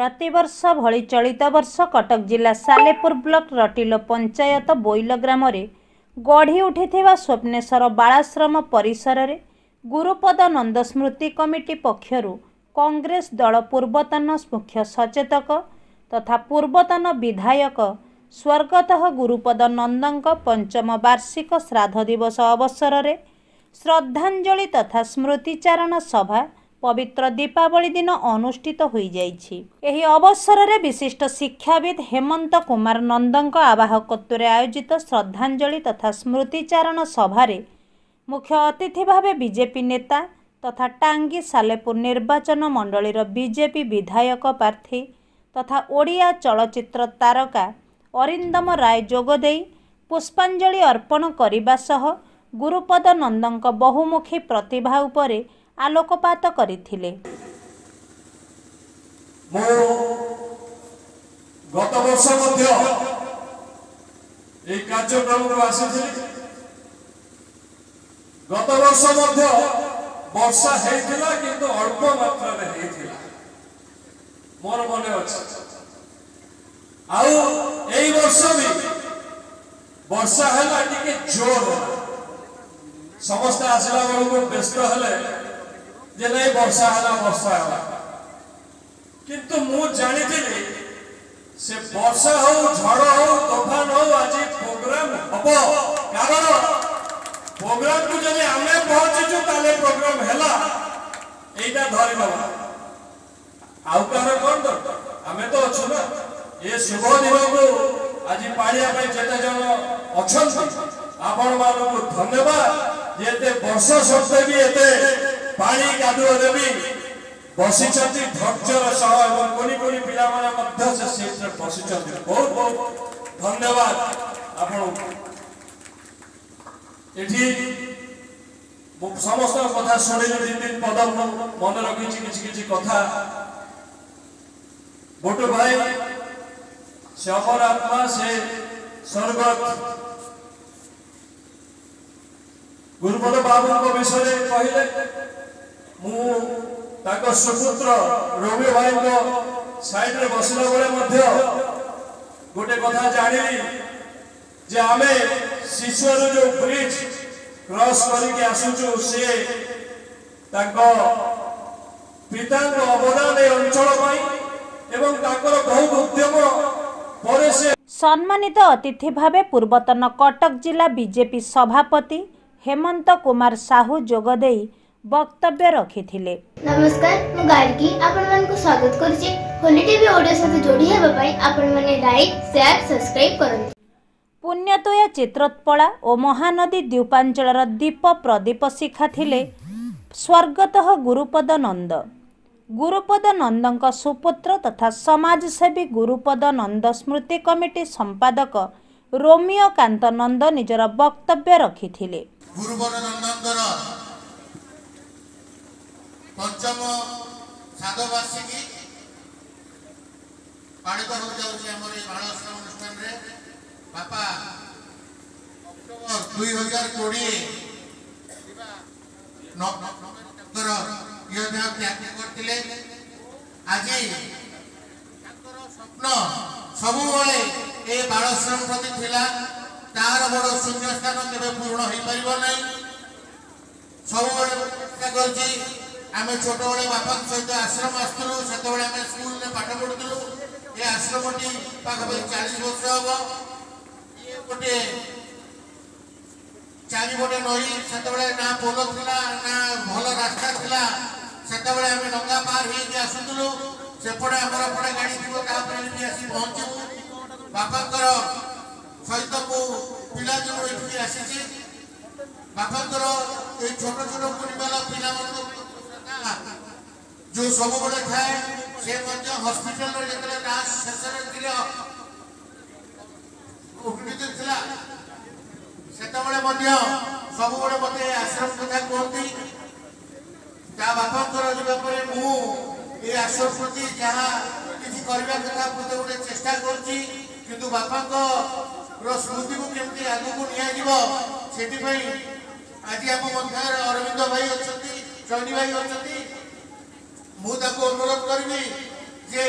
प्रतिवर्ष भली चलित वर्ष कटक जिला सालेपुर ब्लॉक रटिलो पंचायत बोइल ग्राम गढ़ी उठिथिबा स्वप्नेश्वर बालाश्रम परिसर रे गुरुपद नंद स्मृति कमिटी पक्षरु कांग्रेस दल पूर्वतन मुख्य सचेतक तथा पूर्वतन विधायक स्वर्गत गुरुपद नंदंक पंचम वार्षिक श्राद्ध दिवस अवसर रे श्रद्धांजलि तथा स्मृतिचारण सभा पवित्र दीपावली दिन अनुष्ठित होई जाइछि। एही अवसर रे विशिष्ट शिक्षाविद हेमंत कुमार नंदंक आवाहकत्व आयोजित श्रद्धांजलि तथा स्मृतिचारण सभा रे मुख्य अतिथि भावे बीजेपी नेता तथा टांगी सालेपुर निर्वाचन मंडलीर बीजेपी विधायक प्रार्थी तथा ओडिया चलचित्र तारका अरिंदम राय जोगदेई पुष्पांजलि अर्पण करने सह गुरुपद नंदंक बहुमुखी प्रतिभा उपरे आलोकपात करथिले। गत वर्ष मध्य ए कार्यक्रम को आसीथिले। गत वर्ष मध्य वर्षा हेइथिला किंतु अल्प मात्रा रे हेइथिला मोर मने अछि। आउ एई वर्ष भी वर्षा हैला टिके जोर समस्त आसला बेलू व्यस्त हेले जे नहीं वर्षा है किंतु मु जानी से वर्षा हो झड़ हो तूफान हो आज प्रोग्राम हम कारण प्रोग्राम को जब आम पहुंचीचु ताले प्रोग्राम है यहीटा धरी नवा आउ कह कौन दरकार आम तो अच्छु ना ये शुभ दिन को आज पाड़िया जिते जन अच्छा आपण मानक धन्यवाद ये वर्ष सत्वे भी एते पानी कादुअरे भी बसिचंती धैर्यर सह एवं कोनी कोनी पिला माने मध्य से सीट रे बसिचंती बहुत बहुत धन्यवाद आपण एठी समस्त कथा सुनि दिन दिन पदम मन रखी किछि किछि कथा गोटो भाई से अमर आत्मा से स्वर्गत गुरुपद बाबू विषय कहले मु सुपुत्र रवि भाई साइड रे बसला बेले गोटे कथा जानी जे आमे शिशुर जो ब्रिज क्रॉस करके आसुचु से पिता अवदान ए अंचल एवं बहुत उद्यम पर से सम्मानित अतिथि भावे पूर्वतन कटक जिला बीजेपी सभापति हेमंत कुमार साहू जोगदेई वक्तव्य रखिथिले। नमस्कार मु गार्गी आपण मन को स्वागत करछि। होली टीवी ओडियो साथ जोड़ी हेबा पई आपण माने लाइक शेयर सब्सक्राइब करंतु। पुण्यतोया चित्रोत्पला और महानदी द्वीपांचलर दीप प्रदीप शिखा थिले स्वर्गत गुरुपद नंद। गुरुपद नंदंक सुपुत्र तथा समाजसेवी गुरुपद नंद स्मृति कमिटी संपादक रोमियो कांत नंद निजर वक्तव्य रखिथिले। गुरुपद नंदंकर पंचम श्राद्ध वार्षिकी पालित हो जाउछि हमर ए बालाश्रम अनुष्ठान रे बापा अक्टोबर 2020 नवंबर ये त्याग करथिले। आज स्वप्न सबु बेले ए बालाश्रम प्रति थिला तार बड़ शून्य स्थान केबे पूर्ण होई परिबो नै। सबु बेले चेष्टा करछि आमे छोट बेले बापा सहित आश्रम आसलु से आम स्कूल में पाठ पढ़ुलु ये आश्रम पाखापाखि 40 वर्ष हम ये गोटे चारिपटे नई से ना पोल था ना भल रास्ता था से आम डंगा पार हो आसुलु सेपटे आमर पड़े गाड़ी थी आसी पहुँचू बापाकर सहित मु पिला दिन ये आसी बापाकर ये छोट छोट कुड़ीवाला पिला जो सब बड़े थाए से हॉस्पिटल शेष सब बड़े मत आश्रम कथा कहती बापा मुझे आश्रम प्रति जहाँ किसी करने कथा मत गोटे चेष्टा कर बापा स्मृति को केमती आगे को नि आज आम मध्य अरविंद भाई अच्छा चैनी भाई अच्छा मुझे अनुरोध करी जे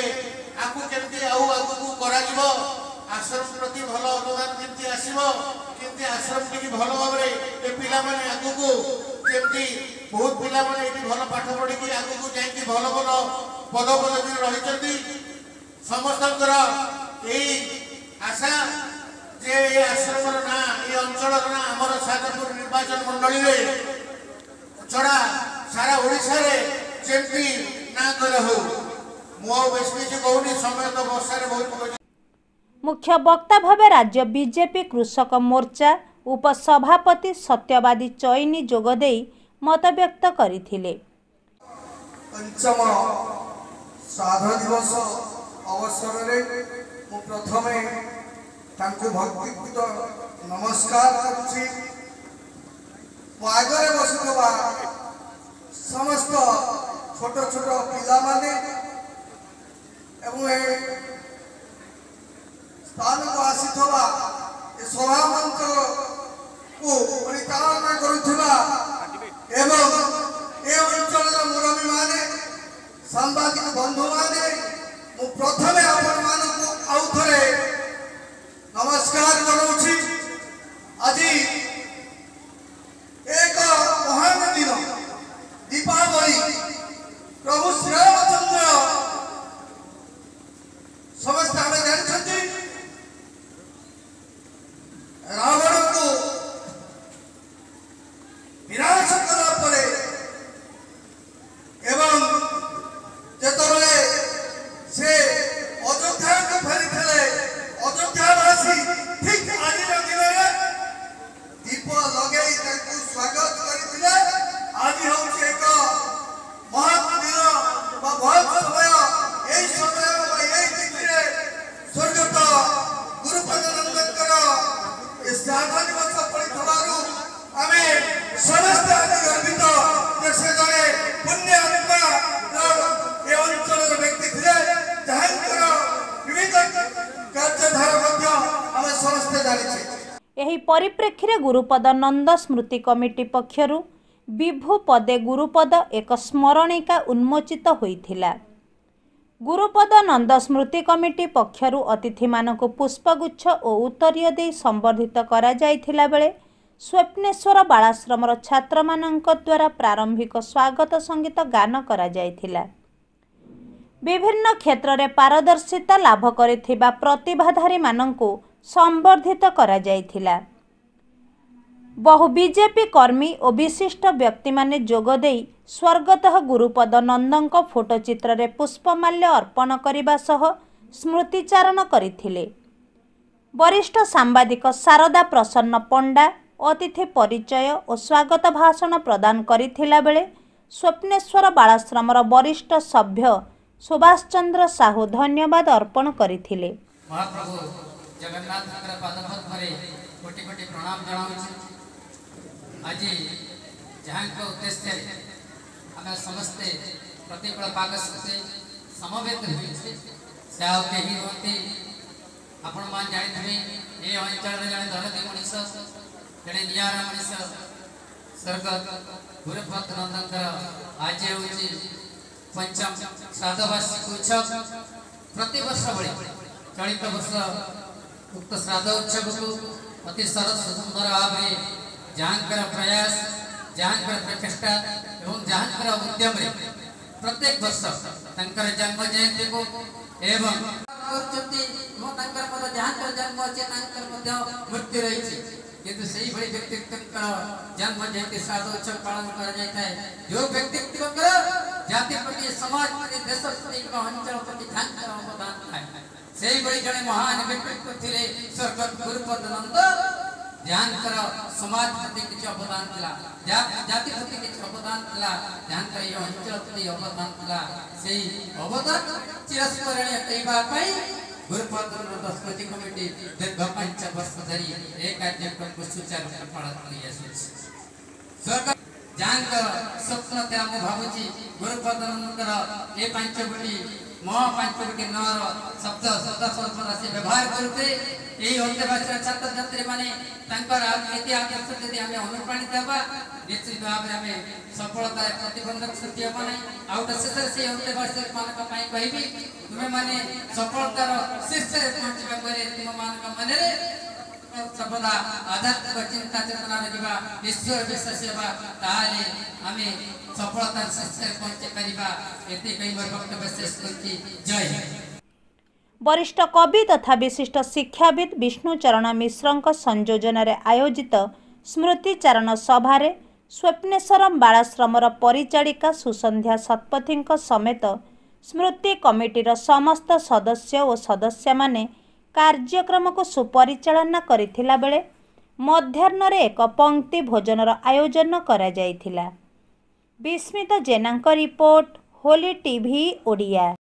आपको केमती आगू करा आश्रम प्रति भल अवदान केमती आसो केमती आश्रम टी भल भाव में पिला माने आगू केमती बहुत पिला माने भल पाठ पढ़ी आगू जाइए भल भल पद पदवी रही समस्त यही आशा जे ये आश्रम ना ये अंचल ना आमर सागरपुर निर्वाचन मंडली छड़ा सारा ओडिशा रे जेमती ना करे हो मो बेसी कहूनी समय तो वर्षा रे बहुत मुख्य वक्ता भावे राज्य बीजेपी कृषक मोर्चा उपसभापति सत्यवादी चैनी जोगदेई मत व्यक्त करथिले। पंचम श्राद्ध दिवस अवसर में मु प्रथमे तांको भक्तिपूत नमस्कार करुछि। आगे बसुवा समस्त छोट छोट पिला माने स्थान को आसीथवा ए सभा मंच को परिचालना करुथवा एवं ए अंचल मुरबी माने सांबादिक बंधु माने मु प्रथमे आपण मानकु आउ थरे नमस्कार करूछि। आज एक महान दिन दीपावली प्रभु श्री रामचंद्र समस्त आम जानते रावण को विनाश कला एवं जेतबले से अयोध्या को फेरी अयोध्यावासी ठीक आज दिन में दीप लगे स्वागत करते आज हूँ एक महत् दिन बहुत समय यही समय यही तिथि स्वर्गत गुरुपद नंदन श्राद्ध दिवस पड़ू आम समस्त आज गर्वित से जड़े पुण्य आत्मा ये अंचल व्यक्ति थे जहाँ विविध कार्यधारा आम समस्ते जानी। एही परिप्रेक्षी रे गुरुपद नंद स्मृति कमिटी पक्षरु विभु पदे गुरुपद एक स्मरणिका उन्मोचित होइथिला। गुरुपद नंद स्मृति कमिटी पक्षरु अतिथि मानकु पुष्पगुच्छ और उत्तरीय दे संबर्धित करा जाइथिला बेले स्वप्नेश्वर बालाश्रमर छात्र मानक द्वारा प्रारंभिक स्वागत संगीत गान करा जाइथिला। विभिन्न क्षेत्र में पारदर्शिता लाभ करिथिबा प्रतिभाधारी मानकु संबर्धित करा जाइथिला। बहु बीजेपी कर्मी और विशिष्ट व्यक्ति माने जोगदेई स्वर्गतः गुरुपद नंदଙ୍କ फोटो चित्र रे पुष्पमाल्य अर्पण करिबा सह स्मृतिचारण करिथिले। वरिष्ठ सांबादिक शारदा प्रसन्न पंडा अतिथि परिचय और स्वागत भाषण प्रदान करिथिला बेले स्वप्नेश्वर बालाश्रमर वरिष्ठ सभ्य सुभाष चंद्र साहू धन्यवाद अर्पण करथिले। महाप्रभु जगन्नाथ पादपद्मरे कोटि कोटि प्रणाम जनाऊँ। आज जहाँ उद्देश्य आम समस्ते प्रतिकूल पाग सत्वे समवेत होते हमें आपण मान जानी ये अंचल जड़े धरती मनीष जड़े निरा मनीष स्वर्गत गुरुपद नंदन आज हूँ पंचम श्राद्धवार्षिक उत्सव। प्रति वर्ष भाई चलित वर्ष उक्त श्राद्ध उत्सव को अति सरस सुंदर भाव में जहाँकर प्रयास जहाँकर प्रचेषा एवं जहाँकर उद्यम प्रत्येक वर्ष तंकर जन्म जयंती को एवं जन्म अच्छे मृत्यु रही किंतु से ही व्यक्तित्व जन्म जयंती श्राद्ध उत्सव पालन कर जो व्यक्तित्व जाति प्रति समाज प्रति देश प्रति अंचल प्रति अवदान थाए से जड़े महान व्यक्तित्व थे स्वर्गत गुरुपद नंद जहाँकर समाज प्रति किसी अवदान था जाति प्रति किसी अवदान था जहाँकर ये अंचल प्रति अवदान था से अवदान चिरस्मरणीय कहवाई गुरुपद नंद स्मृति कमिटी दीर्घ 5 वर्ष धरी एक कार्यक्रम को सुचारू पालन कर जहाँकर स्वप्न था मुझे भावुची गुरुपद नंदर ये 5 गोटी ପାଞ୍ଚଟି ନର ଶବ୍ଦ ସର୍ବଦା ସେ ବ୍ୟବହାର କରୁଥିଲେ। ଏହି ଅନ୍ତେବାସୀର ଛାତ୍ରଛାତ୍ରୀ ମାନେ ତାଙ୍କର ନୀତି ଆଦର୍ଶ ଯଦି ଆମେ ଅନୁପ୍ରାଣିତ ହେବା ନିଶ୍ଚିତ ଭାବରେ ଆମେ ସଫଳତାରେ ପ୍ରତିବନ୍ଧକ ସୃଷ୍ଟି ହେବ ନାହିଁ। ଆଉ ଗୋଟେ ଶେଷରେ ସେଇ ଅନ୍ତେବାସୀ ମାନଙ୍କ ପାଇଁ କହିବି, ତୁମେମାନେ ସଫଳତାର ଶୀର୍ଷରେ ପହଞ୍ଚିବା ପରେ ତୁମମାନଙ୍କ ମନରେ ସର୍ବଦା ଆଧ୍ୟାତ୍ମିକ ଚିନ୍ତା ଚେତନା ରହିବା, ଈଶ୍ୱର ବିଶ୍ୱାସୀ ହେବା, ତାହେଲେ ଆମେ ସଫଳତାର ଶୀର୍ଷରେ ପହଞ୍ଚି ପାରିବା। ଏତେ କହି ମୋର ବକ୍ତବ୍ୟ ଶେଷ କରୁଛି। ଜୟ ହିନ୍ଦ। वरिष्ठ कवि तथा विशिष्ट शिक्षाविद विष्णुचरण मिश्रଙ୍କ संयोजन आयोजित स्मृतिचारण सभारे स्वप्नेश्वरम बालाश्रमर परिचारिका सुसंध्या शतपथी समेत स्मृति कमिटीर समस्त सदस्य और सदस्य माने कार्यक्रम को सुपरिचालना करिथिला बेले मध्याह्न एक पंक्ति भोजनर आयोजन करा जायथिला। विस्मित जेनाଙ୍କ रिपोर्ट, होली टीवी ओडिया।